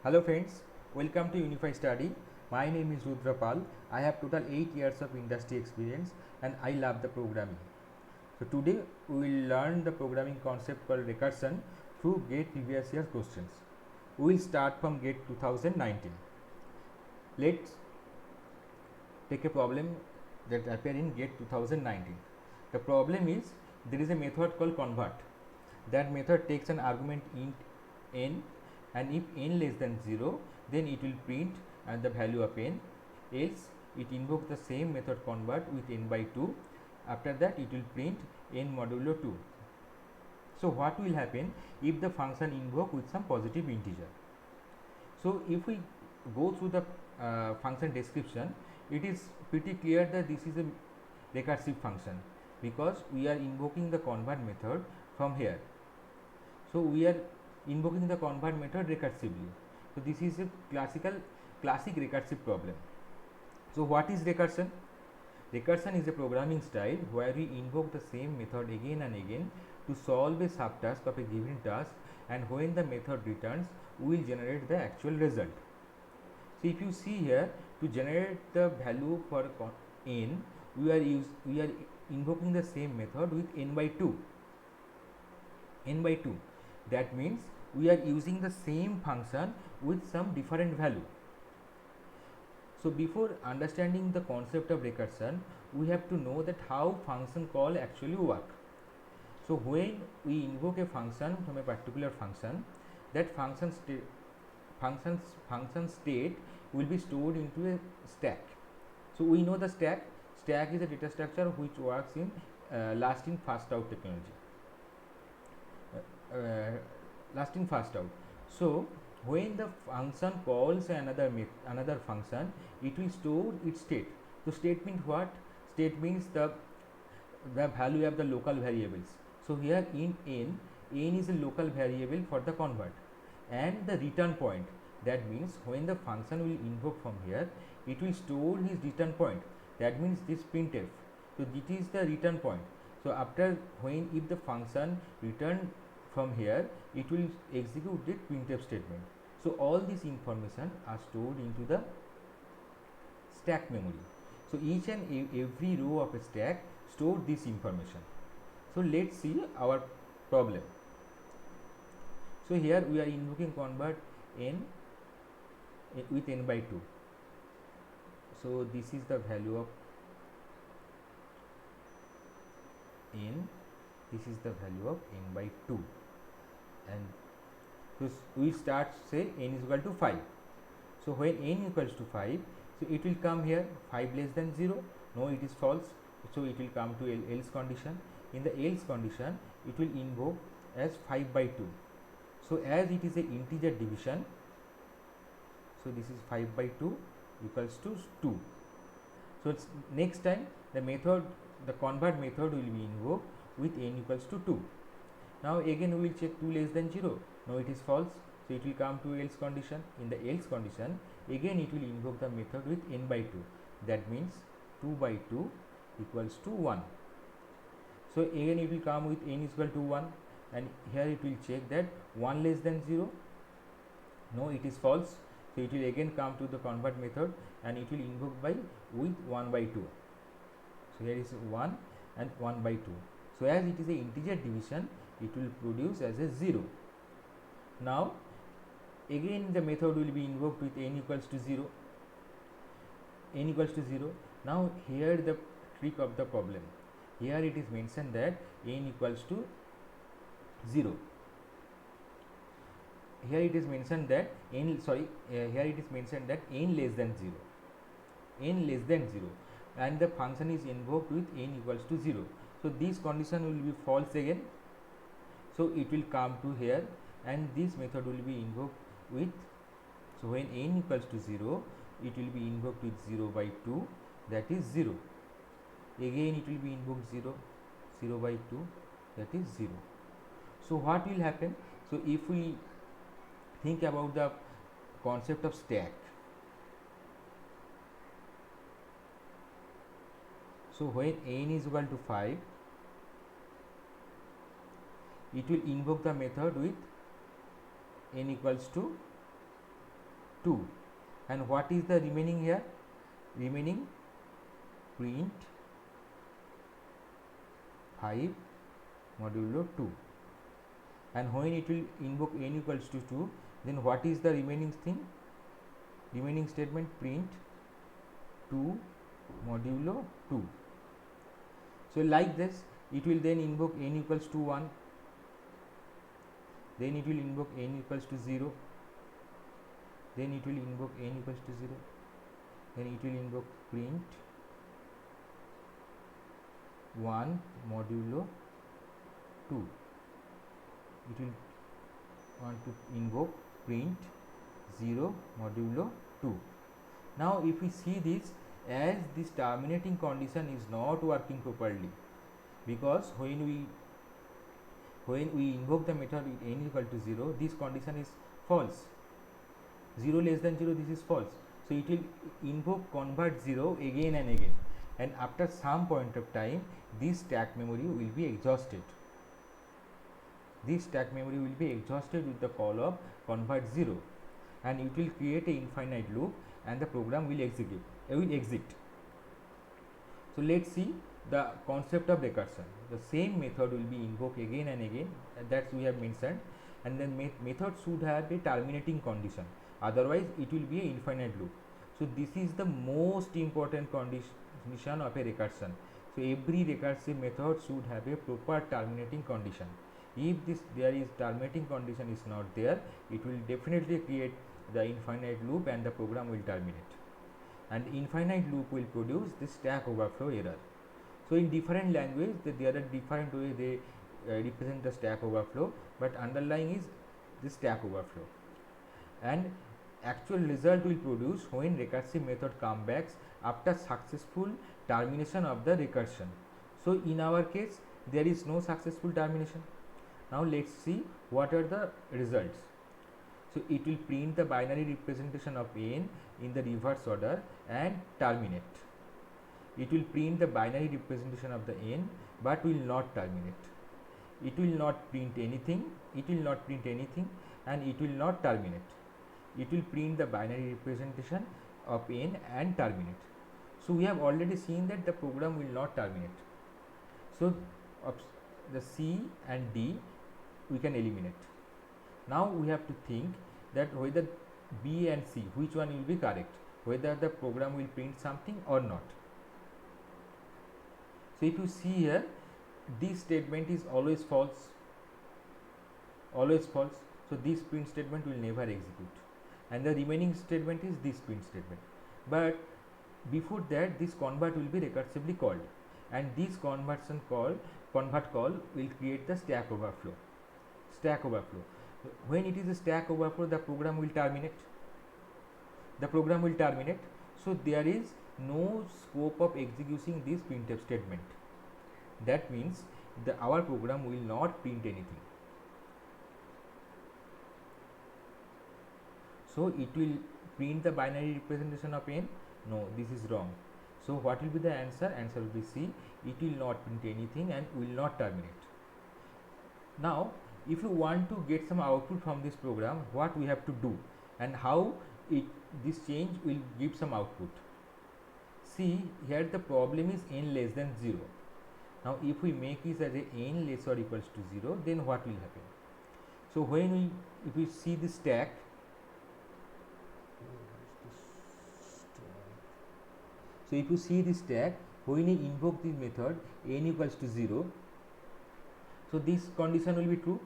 Hello friends, welcome to Unify Study. My name is Rudra Pal. I have total 8 years of industry experience and I love the programming. So today we will learn the programming concept called recursion through GATE previous year questions. We will start from GATE 2019. Let's take a problem that appeared in GATE 2019. The problem is there is a method called convert. That method takes an argument int n, and if n less than 0 then it will print and the value of n, else it invokes the same method convert with n by 2. After that it will print n modulo 2. So what will happen if the function invoke with some positive integer? So if we go through the function description, it is pretty clear that this is a recursive function because we are invoking the convert method from here. So we are invoking the convert method recursively. So this is a classic recursive problem. So what is recursion? Recursion is a programming style where we invoke the same method again and again to solve a subtask of a given task, and when the method returns we will generate the actual result. So if you see here, to generate the value for n, we are invoking the same method with n by 2. That means we are using the same function with some different value. So before understanding the concept of recursion, we have to know that how function call actually work. So when we invoke a function from a particular function, that function state will be stored into a stack. So we know the stack is a data structure which works in last in first out technology. So when the function calls another function, it will store its state. So state means what? State means the value of the local variables. So here in n is a local variable for the convert, and the return point, that means when the function will invoke from here, it will store his return point, that means this printf. So this is the return point. So after if the function return from here, it will execute the printf statement. So all this information are stored into the stack memory. So each and every row of a stack store this information. So let's see our problem. So here we are invoking convert n with n by 2. So this is the value of n, this is the value of n by 2, and so we start say n is equal to 5. So when n equals to 5, so it will come here 5 less than 0, no, it is false. So it will come to else condition. In the else condition, it will invoke as 5 by 2. So as it is a integer division, so this is 5 by 2 equals to 2. So it's next time the convert method will be invoked with n equals to 2. Now again we will check 2 less than 0, no, it is false. So it will come to else condition. In the else condition, again it will invoke the method with n by 2. That means 2 by 2 equals to 1. So again it will come with n is equal to 1, and here it will check that 1 less than 0, no, it is false. So it will again come to the convert method and it will invoke with 1 by 2. So here is 1 and 1 by 2. So as it is a integer division, it will produce as a 0. Now again the method will be invoked with n equals to 0. Now here the trick of the problem. Here it is mentioned that n equals to 0. Here it is mentioned that n less than 0, and the function is invoked with n equals to 0. So this condition will be false again. So it will come to here, and this method will be invoked with, so when n equals to 0, it will be invoked with 0 by 2, that is 0. Again it will be invoked 0 by 2, that is 0. So what will happen? So if we think about the concept of stack, so when n is equal to 5, it will invoke the method with n equals to 2. And what is the remaining here? Remaining print 5 modulo 2. And when it will invoke n equals to 2, then what is the remaining thing? Remaining statement print 2 modulo 2. So like this, it will then invoke n equals to 1, then it will invoke n equals to 0, then it will invoke n equals to 0, then it will invoke print 1 modulo 2. It will want to invoke print 0 modulo 2. Now if we see this, as this terminating condition is not working properly, because when we invoke the method with n equal to 0, this condition is false. 0 less than 0, this is false. So it will invoke convert 0 again and again, and after some point of time this stack memory will be exhausted. This stack memory will be exhausted with the call of convert 0, and it will create a infinite loop, and the program will exit. So let's see the concept of recursion. The same method will be invoked again and again, that we have mentioned, and then method should have a terminating condition, otherwise it will be an infinite loop. So this is the most important condition of a recursion. So every recursive method should have a proper terminating condition. If there is terminating condition is not there, it will definitely create the infinite loop and the program will terminate, and infinite loop will produce the stack overflow error. So in different language there are different ways they represent the stack overflow, but underlying is the stack overflow, and actual result will produce when recursive method comebacks after successful termination of the recursion. So in our case there is no successful termination. Now let's see what are the results. So it will print the binary representation of n in the reverse order and terminate. It will print the binary representation of the n but will not terminate. It will not print anything, and it will not terminate. It will print the binary representation of n and terminate. So we have already seen that the program will not terminate. So the C and D we can eliminate. Now we have to think that whether B and C, which one will be correct, whether the program will print something or not. So if you see here, this statement is always false, so this print statement will never execute, and the remaining statement is this print statement. But before that, this convert will be recursively called, and this convert call will create the stack overflow. When it is a stack overflow, the program will terminate. So there is no scope of executing this printf statement. That means our program will not print anything. So it will print the binary representation of n. No, this is wrong. So what will be the answer? Answer will be C. It will not print anything and will not terminate. Now if you want to get some output from this program, what we have to do and how this change will give some output. See here, the problem is n less than 0. Now if we make it as a n less or equals to 0, then what will happen? So if we see the stack, so if you see the stack, when we invoke this method n equals to 0, so this condition will be true.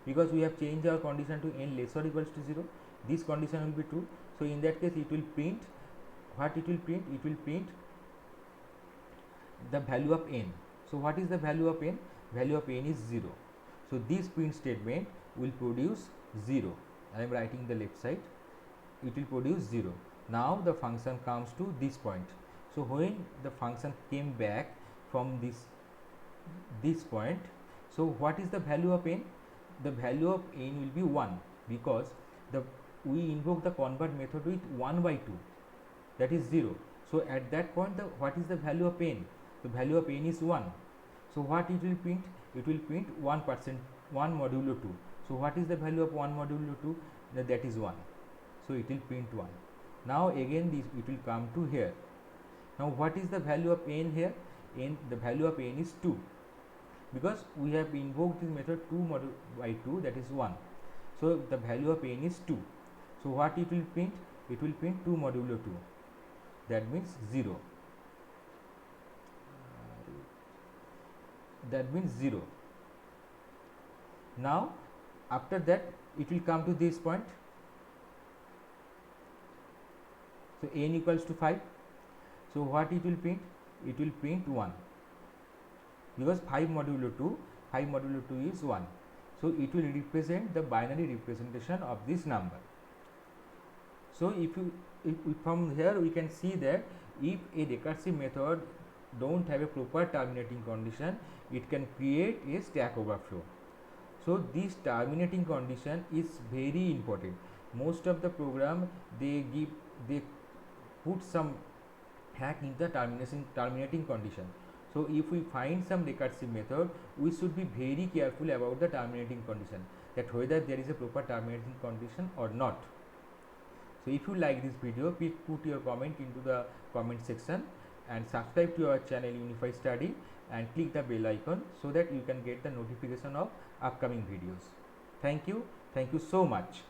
Because we have changed our condition to n less or equals to 0. This condition will be true. So in that case, it will print what it will print. It will print the value of n. So what is the value of n? Value of n is 0. So this print statement will produce 0. I am writing the left side. It will produce 0. Now the function comes to this point. So when the function came back from this point, so what is the value of n? The value of n will be 1, because we invoke the convert method with 1 by 2, that is 0. So at that point, what is the value of n? The value of n is 1. So what it will print? It will print 1 modulo 2. So what is the value of 1 modulo 2? That is 1. So it will print 1. Now again this it will come to here. Now what is the value of n here? The value of n is 2, because we have invoked this method 2 by 2, that is 1. So the value of n is 2. So what it will print? It will print 2 modulo 2, that means 0. That means 0. Now after that it will come to this point. So n equals to 5. So what it will print? It will print 1, because 5 modulo 2 is 1. So it will represent the binary representation of this number. So if from here we can see that if a recursive method don't have a proper terminating condition, it can create a stack overflow. So this terminating condition is very important. Most of the program they put some hack in the terminating condition. So if we find some recursive method, we should be very careful about the terminating condition, that whether there is a proper terminating condition or not. So if you like this video, please put your comment into the comment section and subscribe to our channel Unify Study and click the bell icon so that you can get the notification of upcoming videos. Thank you so much.